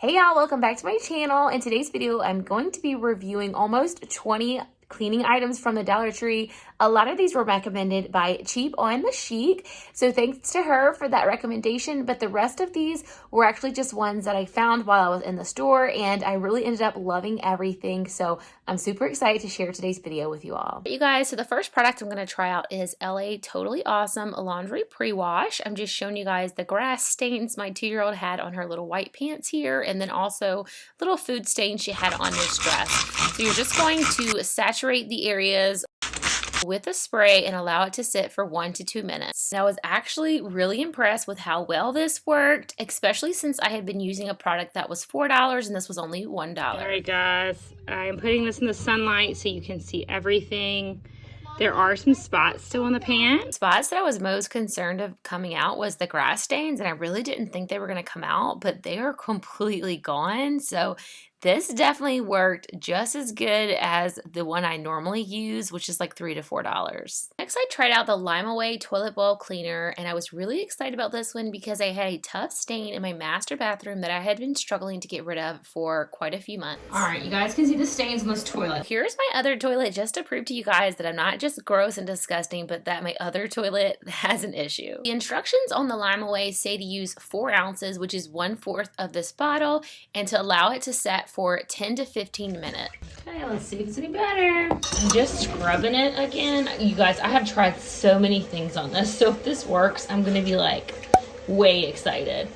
Hey y'all, welcome back to my channel. In today's video, I'm going to be reviewing almost 20 cleaning items from the Dollar Tree. A lot of these were recommended by Cheap on the Chic, so thanks to her for that recommendation, but the rest of these were actually just ones that I found while I was in the store, and I really ended up loving everything, so I'm super excited to share today's video with you all. You guys, so the first product I'm going to try out is LA Totally Awesome Laundry Pre-Wash. I'm just showing you guys the grass stains my 2-year-old had on her little white pants here, and then also little food stains she had on this dress. So you're just going to saturate the areas with a spray and allow it to sit for 1 to 2 minutes. I was actually really impressed with how well this worked, especially since I had been using a product that was $4 and this was only $1. Alright guys, I'm putting this in the sunlight so you can see everything. There are some spots still on the pan. Spots that I was most concerned of coming out was the grass stains, and I really didn't think they were going to come out, but they are completely gone. So this definitely worked just as good as the one I normally use, which is like $3 to $4. Next, I tried out the Lime Away Toilet Bowl Cleaner, and I was really excited about this one because I had a tough stain in my master bathroom that I had been struggling to get rid of for quite a few months. All right, you guys can see the stains on this toilet. Here's my other toilet just to prove to you guys that I'm not just gross and disgusting, but that my other toilet has an issue. The instructions on the Lime Away say to use 4 ounces, which is 1/4 of this bottle, and to allow it to set for 10 to 15 minutes. Okay, let's see if it's any better. I'm just scrubbing it again. You guys, I have tried so many things on this, so if this works, I'm gonna be like way excited.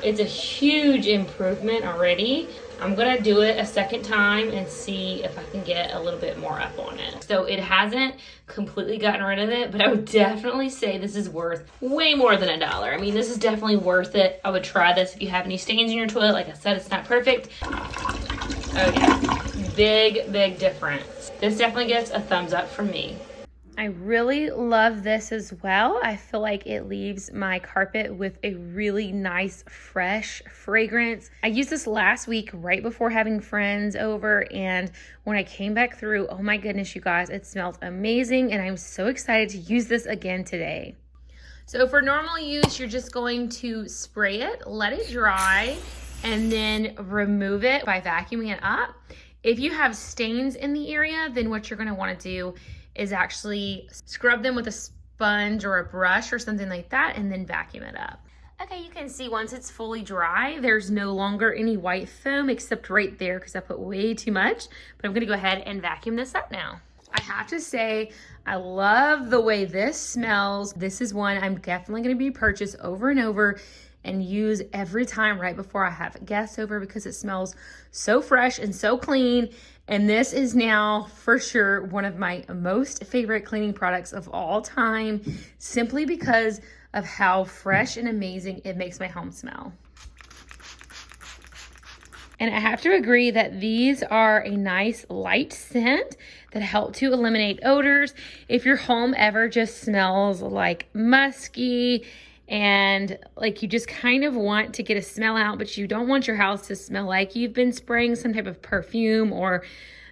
It's a huge improvement already. I'm gonna do it a second time and see if I can get a little bit more up on it. So it hasn't completely gotten rid of it, but I would definitely say this is worth way more than $1. I mean, this is definitely worth it. I would try this if you have any stains in your toilet. Like I said, it's not perfect. Oh yeah, big difference. This definitely gets a thumbs up from me. I really love this as well. I feel like it leaves my carpet with a really nice, fresh fragrance. I used this last week right before having friends over, and when I came back through, oh my goodness, you guys, it smelled amazing, and I'm so excited to use this again today. So for normal use, you're just going to spray it, let it dry, and then remove it by vacuuming it up. If you have stains in the area, then what you're gonna wanna do is actually scrub them with a sponge or a brush or something like that, and then vacuum it up. Okay, you can see once it's fully dry, there's no longer any white foam except right there because I put way too much, but I'm gonna go ahead and vacuum this up now. I have to say, I love the way this smells. This is one I'm definitely gonna be purchased over and over and use every time right before I have guests over because it smells so fresh and so clean. And this is now for sure one of my most favorite cleaning products of all time, simply because of how fresh and amazing it makes my home smell. And I have to agree that these are a nice light scent that help to eliminate odors. If your home ever just smells like musky and like you just kind of want to get a smell out, but you don't want your house to smell like you've been spraying some type of perfume or,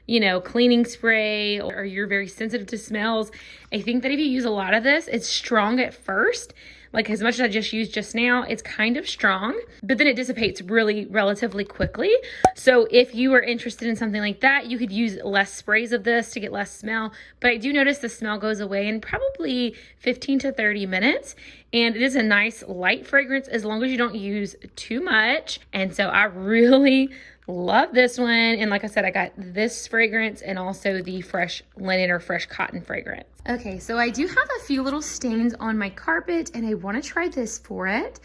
you know, cleaning spray, or you're very sensitive to smells, I think that if you use a lot of this, it's strong at first. Like as much as I just used just now, it's kind of strong, but then it dissipates really relatively quickly. So if you are interested in something like that, you could use less sprays of this to get less smell. But I do notice the smell goes away in probably 15 to 30 minutes. And it is a nice light fragrance as long as you don't use too much. And so I really love this one. And like I said, I got this fragrance and also the fresh linen or fresh cotton fragrance. Okay, so I do have a few little stains on my carpet and I want to try this for it.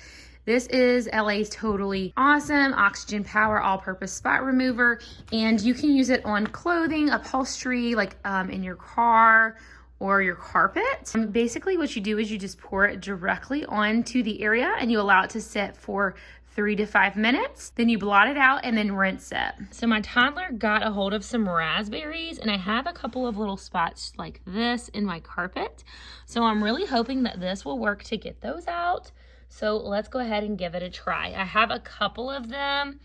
This is LA's Totally Awesome Oxygen Power All-Purpose Spot Remover, and you can use it on clothing, upholstery, like in your car or your carpet. Basically what you do is you just pour it directly onto the area and you allow it to sit for 3 to 5 minutes. Then you blot it out and then rinse it. So my toddler got a hold of some raspberries, and I have a couple of little spots like this in my carpet. So I'm really hoping that this will work to get those out. So let's go ahead and give it a try. I have a couple of them.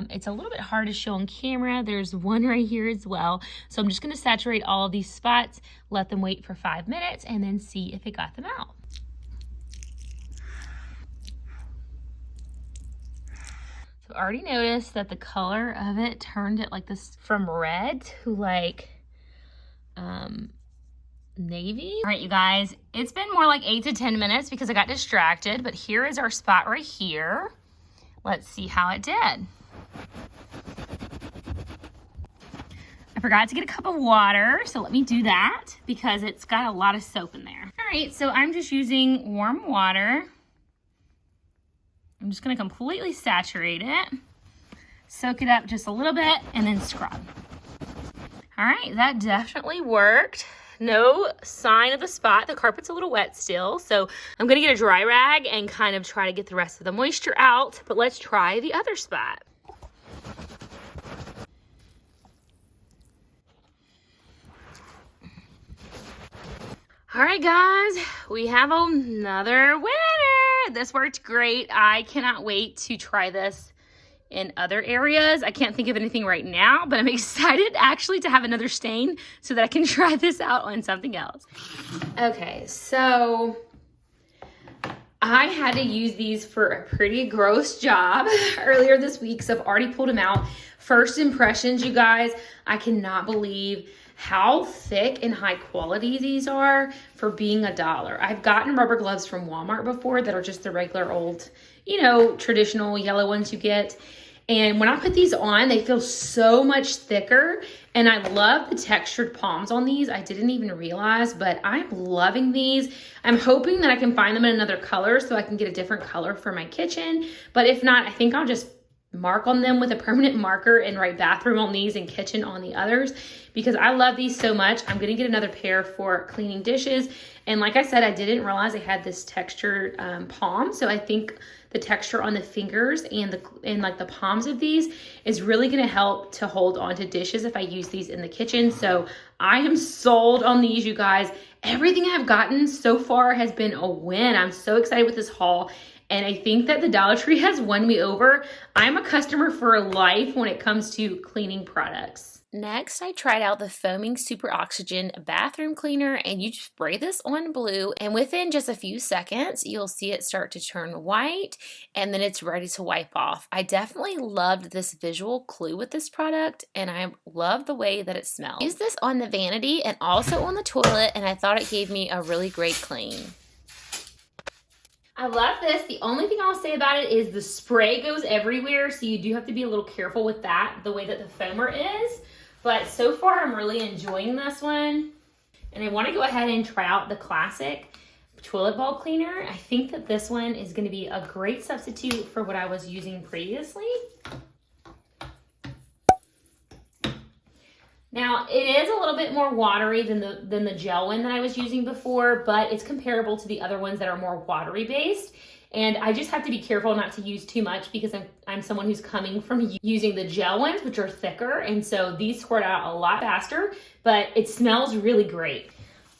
It's a little bit hard to show on camera. There's one right here as well. So I'm just gonna saturate all of these spots, let them wait for 5 minutes, and then see if it got them out. So I already noticed that the color of it turned it like this from red to like navy. All right, you guys, it's been more like 8 to 10 minutes because I got distracted, but here is our spot right here. Let's see how it did. I forgot to get a cup of water, so let me do that because it's got a lot of soap in there. All right, so I'm just using warm water. I'm just gonna completely saturate it, soak it up just a little bit, and then scrub. All right, that definitely worked. No sign of the spot. The carpet's a little wet still, so I'm gonna get a dry rag and kind of try to get the rest of the moisture out, but let's try the other spot. All right, guys, we have another winner. This worked great. I cannot wait to try this in other areas. I can't think of anything right now, but I'm excited actually to have another stain so that I can try this out on something else. Okay, so I had to use these for a pretty gross job earlier this week, so I've already pulled them out. First impressions, you guys, I cannot believe how thick and high quality these are for being $1. I've gotten rubber gloves from Walmart before that are just the regular old, you know, traditional yellow ones you get. And when I put these on, they feel so much thicker. And I love the textured palms on these. I didn't even realize, but I'm loving these. I'm hoping that I can find them in another color so I can get a different color for my kitchen. But if not, I think I'll just mark on them with a permanent marker and write bathroom on these and kitchen on the others because I love these so much. I'm gonna get another pair for cleaning dishes. And like I said, I didn't realize they had this textured palm. So I think the texture on the fingers and like the palms of these is really gonna help to hold onto dishes if I use these in the kitchen. So I am sold on these, you guys. Everything I've gotten so far has been a win. I'm so excited with this haul. And I think that the Dollar Tree has won me over. I'm a customer for life when it comes to cleaning products. Next, I tried out the Foaming Super Oxygen bathroom cleaner, and you spray this on blue, and within just a few seconds, you'll see it start to turn white, and then it's ready to wipe off. I definitely loved this visual clue with this product, and I love the way that it smells. I used this on the vanity and also on the toilet, and I thought it gave me a really great clean. I love this. The only thing I'll say about it is the spray goes everywhere, so you do have to be a little careful with that, the way that the foamer is. But so far, I'm really enjoying this one. And I want to go ahead and try out the classic toilet bowl cleaner. I think that this one is going to be a great substitute for what I was using previously. Now, it is a little bit more watery than the gel one that I was using before, but it's comparable to the other ones that are more watery based. And I just have to be careful not to use too much because I'm someone who's coming from using the gel ones, which are thicker. And so these squirt out a lot faster, but it smells really great.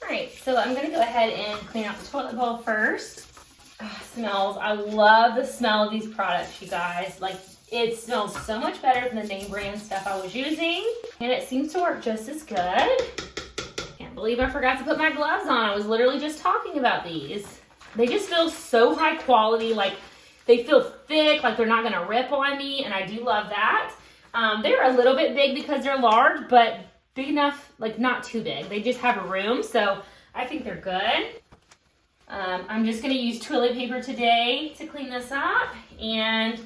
All right, so I'm gonna go ahead and clean out the toilet bowl first. Oh, smells, I love the smell of these products, you guys. Like, it smells so much better than the name brand stuff I was using. And it seems to work just as good. Can't believe I forgot to put my gloves on. I was literally just talking about these. They just feel so high quality, like they feel thick, like they're not gonna rip on me, and I do love that. They're a little bit big because they're large, but big enough, like not too big. They just have a room, so I think they're good. I'm just gonna use toilet paper today to clean this up, and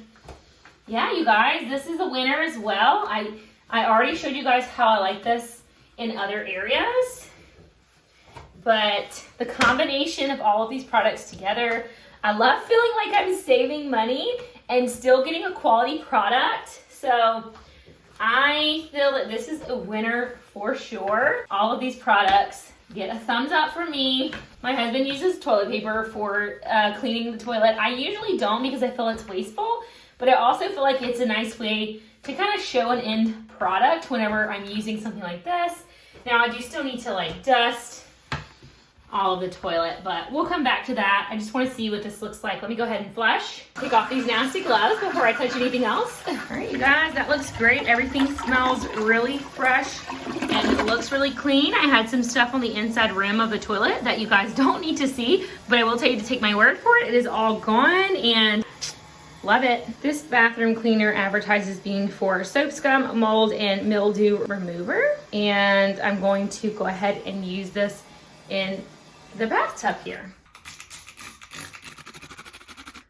yeah, you guys, this is a winner as well. I already showed you guys how I like this in other areas. But the combination of all of these products together, I love feeling like I'm saving money and still getting a quality product. So I feel that this is a winner for sure. All of these products get a thumbs up from me. My husband uses toilet paper for cleaning the toilet. I usually don't because I feel it's wasteful, but I also feel like it's a nice way to kind of show an end product whenever I'm using something like this. Now I do still need to like dust all of the toilet, but we'll come back to that. I just want to see what this looks like. Let me go ahead and flush. Take off these nasty gloves before I touch anything else. All right, you guys, that looks great. Everything smells really fresh and it looks really clean. I had some stuff on the inside rim of the toilet that you guys don't need to see, but I will tell you to take my word for it. It is all gone, and Love it. This bathroom cleaner advertises being for soap scum, mold, and mildew remover. And I'm going to go ahead and use this in the bathtub here.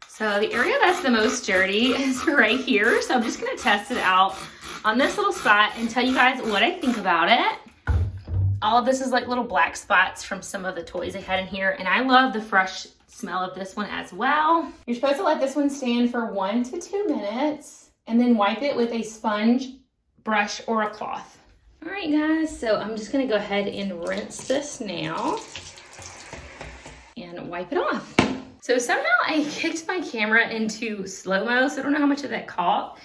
So the area that's the most dirty is right here. So I'm just gonna test it out on this little spot and tell you guys what I think about it. All of this is like little black spots from some of the toys I had in here. And I love the fresh smell of this one as well. You're supposed to let this one stand for 1 to 2 minutes and then wipe it with a sponge, brush, or a cloth. All right, guys, so I'm just gonna go ahead and rinse this now and wipe it off. So somehow I kicked my camera into slow-mo, so I don't know how much of that caught,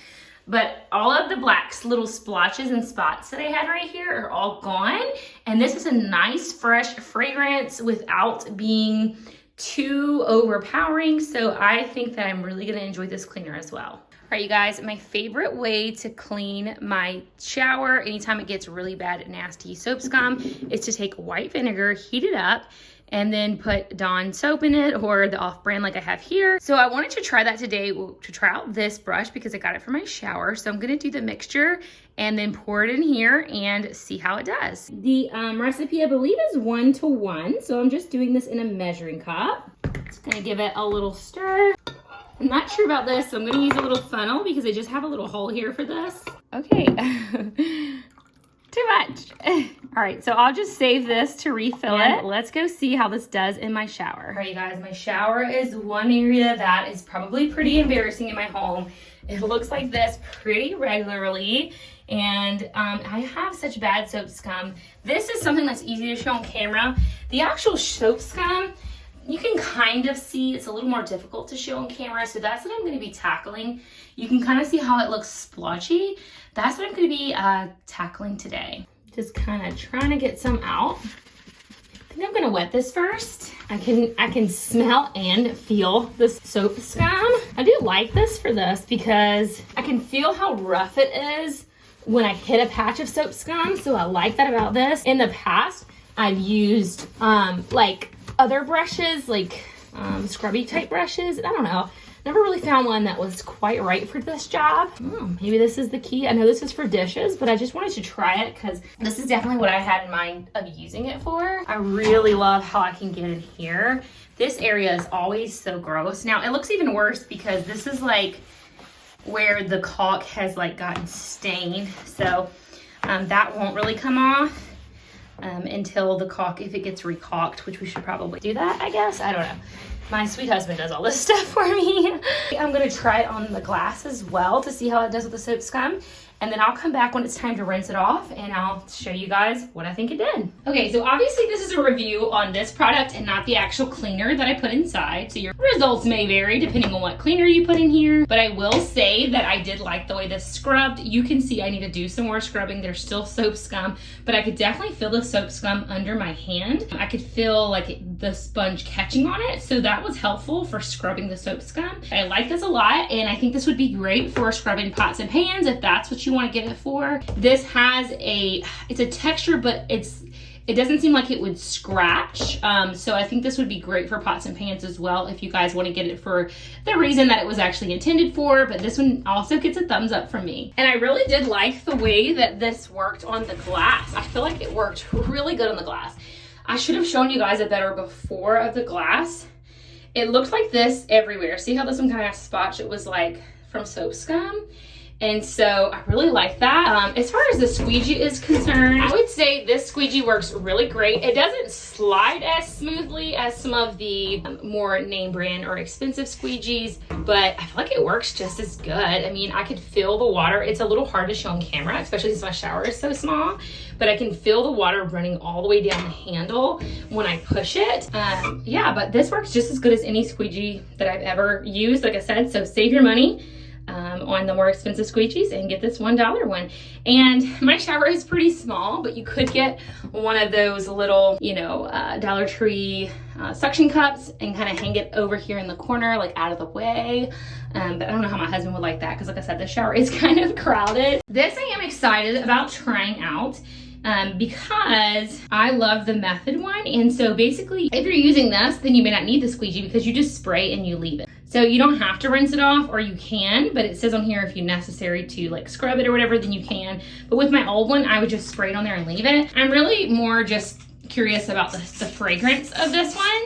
but all of the black little splotches and spots that I had right here are all gone. And this is a nice, fresh fragrance without being too overpowering. So I think that I'm really gonna enjoy this cleaner as well. All right, you guys, my favorite way to clean my shower anytime it gets really bad, nasty soap scum is to take white vinegar, heat it up, and then put Dawn soap in it or the off-brand like I have here. So I wanted to try that today to try out this brush because I got it for my shower. So I'm gonna do the mixture and then pour it in here and see how it does. The recipe, I believe, is 1 to 1. So I'm just doing this in a measuring cup. Just gonna give it a little stir. I'm not sure about this, so I'm gonna use a little funnel because I just have a little hole here for this. Okay. Too much. All right, so I'll just save this to refill it. Let's go see how this does in my shower. All right, you guys, my shower is one area that is probably pretty embarrassing in my home. It looks like this pretty regularly, and I have such bad soap scum. This is something that's easy to show on camera. The actual soap scum, you can kind of see, it's a little more difficult to show on camera, so that's what I'm gonna be tackling. You can kind of see how it looks splotchy. That's what I'm gonna be tackling today. Just kind of trying to get some out. I think I'm gonna wet this first. I can smell and feel the soap scum. I do like this for this because I can feel how rough it is when I hit a patch of soap scum, so I like that about this. In the past, I've used like other brushes, like scrubby type brushes. I don't know. Never really found one that was quite right for this job. Maybe this is the key. I know this is for dishes, but I just wanted to try it because this is definitely what I had in mind of using it for. I really love how I can get in here. This area is always so gross. Now it looks even worse because this is like where the caulk has like gotten stained. So that won't really come off until the caulk, if it gets recalked, which we should probably do that, I guess. I don't know. My sweet husband does all this stuff for me. I'm gonna try it on the glass as well to see how it does with the soap scum. And then I'll come back when it's time to rinse it off and I'll show you guys what I think it did. Okay, so obviously this is a review on this product and not the actual cleaner that I put inside. So your results may vary depending on what cleaner you put in here. But I will say that I did like the way this scrubbed. You can see I need to do some more scrubbing. There's still soap scum, but I could definitely feel the soap scum under my hand. I could feel like the sponge catching on it. So that was helpful for scrubbing the soap scum. I like this a lot and I think this would be great for scrubbing pots and pans if that's what you want to get it for. This has it's a texture, but it doesn't seem like it would scratch. So I think this would be great for pots and pans as well if you guys want to get it for the reason that it was actually intended for. But this one also gets a thumbs up from me. And I really did like the way that this worked on the glass. I feel like it worked really good on the glass. I should have shown you guys a better before of the glass. It looked like this everywhere. See how this one kind of spots? It was like from soap scum. And so I really like that. As far as the squeegee is concerned, I would say this squeegee works really great. It doesn't slide as smoothly as some of the more name brand or expensive squeegees, but I feel like it works just as good. I mean, I could feel the water. It's a little hard to show on camera, especially since my shower is so small, but I can feel the water running all the way down the handle when I push it. Yeah, but this works just as good as any squeegee that I've ever used, like I said, so save your money on the more expensive squeegees and get this $1 one. And my shower is pretty small, but you could get one of those little, you know, Dollar Tree suction cups and kind of hang it over here in the corner, like out of the way. But I don't know how my husband would like that because like I said, the shower is kind of crowded. This I am excited about trying out. Because I love the Method one. And so basically, if you're using this, then you may not need the squeegee because you just spray and you leave it. So you don't have to rinse it off, or you can, but it says on here if you're necessary to like scrub it or whatever, then you can. But with my old one, I would just spray it on there and leave it. I'm really more just curious about the fragrance of this one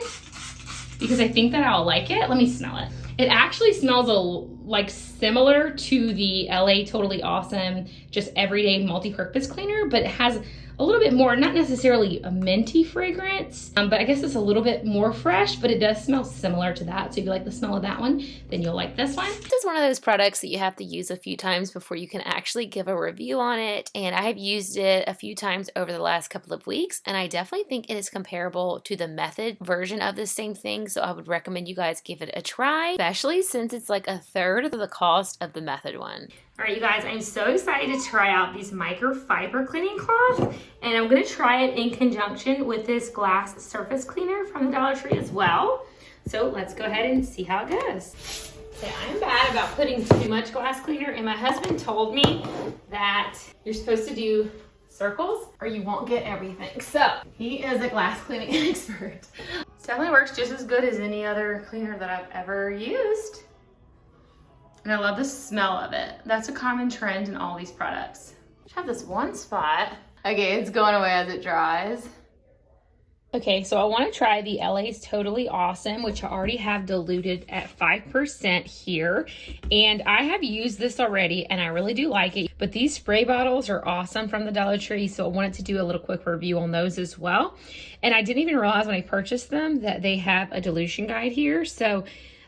because I think that I'll like it. Let me smell it. It actually smells like similar to the LA Totally Awesome, just everyday multi-purpose cleaner, but it has a little bit more, not necessarily a minty fragrance, but I guess it's a little bit more fresh, but it does smell similar to that. So if you like the smell of that one, then you'll like this one. This is one of those products that you have to use a few times before you can actually give a review on it. And I have used it a few times over the last couple of weeks, and I definitely think it is comparable to the Method version of the same thing. So I would recommend you guys give it a try, especially since it's like a third of the cost of the Method one. All right, you guys, I'm so excited to try out these microfiber cleaning cloth, and I'm gonna try it in conjunction with this glass surface cleaner from the Dollar Tree as well. So let's go ahead and see how it goes. Okay, I'm bad about putting too much glass cleaner, and my husband told me that you're supposed to do circles or you won't get everything. So he is a glass cleaning expert. It definitely works just as good as any other cleaner that I've ever used. And I love the smell of it. That's a common trend in all these products. Just have this one spot. Okay, it's going away as it dries. Okay, so I want to try the LA's Totally Awesome, which I already have diluted at 5% here. And I have used this already, and I really do like it. But these spray bottles are awesome from the Dollar Tree, so I wanted to do a little quick review on those as well. And I didn't even realize when I purchased them that they have a dilution guide here. So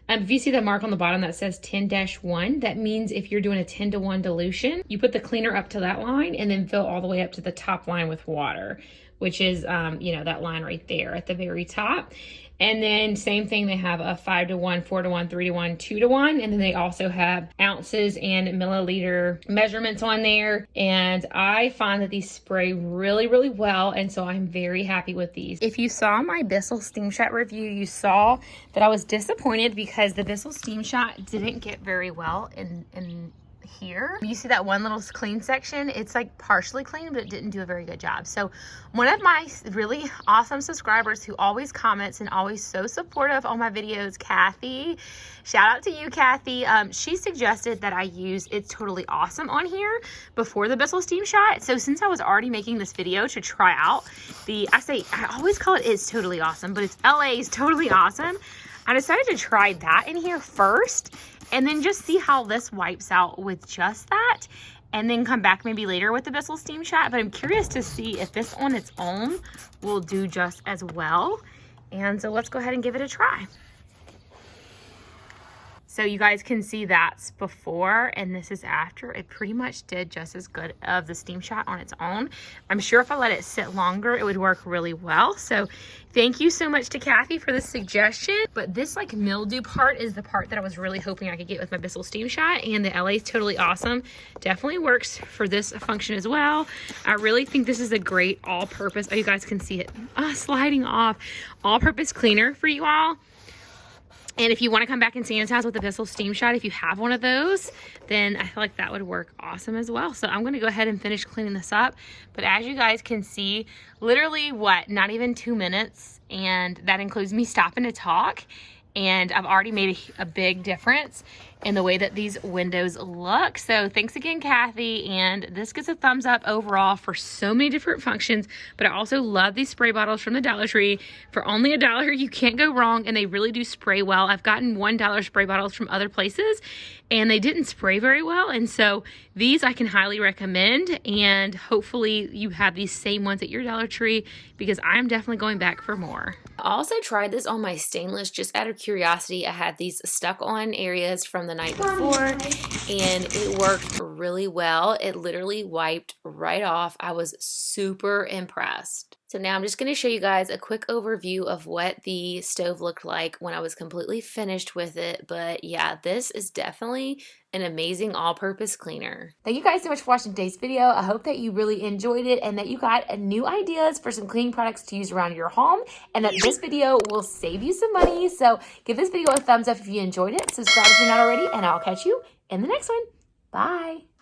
if you see the mark on the bottom that says 10-1, that means if you're doing a 10-to-1 dilution, you put the cleaner up to that line and then fill all the way up to the top line with water, which is, that line right there at the very top. And then same thing, they have a 5-to-1, 4-to-1, 3-to-1, 2-to-1. And then they also have ounces and milliliter measurements on there. And I find that these spray really, really well. And so I'm very happy with these. If you saw my Bissell Steam Shot review, you saw that I was disappointed because the Bissell Steam Shot didn't get very well in here. You see that one little clean section? It's like partially clean, but it didn't do a very good job. So one of my really awesome subscribers who always comments and always so supportive on my videos, Kathy, shout out to you, Kathy. She suggested that I use It's Totally Awesome on here before the Bissell Steam Shot. So since I was already making this video to try out I always call it It's Totally Awesome, but it's LA's Totally Awesome. I decided to try that in here first and then just see how this wipes out with just that, and then come back maybe later with the Bissell Steam Shot. But I'm curious to see if this on its own will do just as well. And so let's go ahead and give it a try. So you guys can see that's before and this is after. It pretty much did just as good of the Steam Shot on its own. I'm sure if I let it sit longer, it would work really well. So thank you so much to Kathy for this suggestion. But this like mildew part is the part that I was really hoping I could get with my Bissell Steam Shot, and the LA's Totally Awesome definitely works for this function as well. I really think this is a great all-purpose, oh, you guys can see it sliding off, all-purpose cleaner for you all. And if you want to come back and sanitize with the Bissell Steam Shot, if you have one of those, then I feel like that would work awesome as well. So I'm going to go ahead and finish cleaning this up. But as you guys can see, literally not even 2 minutes. And that includes me stopping to talk. And I've already made a big difference in the way that these windows look. So thanks again, Kathy. And this gets a thumbs up overall for so many different functions. But I also love these spray bottles from the Dollar Tree. For only $1, you can't go wrong. And they really do spray well. I've gotten $1 spray bottles from other places and they didn't spray very well. And so these I can highly recommend. And hopefully you have these same ones at your Dollar Tree, because I'm definitely going back for more. I also tried this on my stainless just out of curiosity. I had these stuck on areas from the night before and it worked really well. It literally wiped right off. I was super impressed. So now I'm just going to show you guys a quick overview of what the stove looked like when I was completely finished with it. But yeah, this is definitely an amazing all-purpose cleaner. Thank you guys so much for watching today's video. I hope that you really enjoyed it and that you got new ideas for some cleaning products to use around your home, and that this video will save you some money. So give this video a thumbs up if you enjoyed it. Subscribe if you're not already, and I'll catch you in the next one. Bye.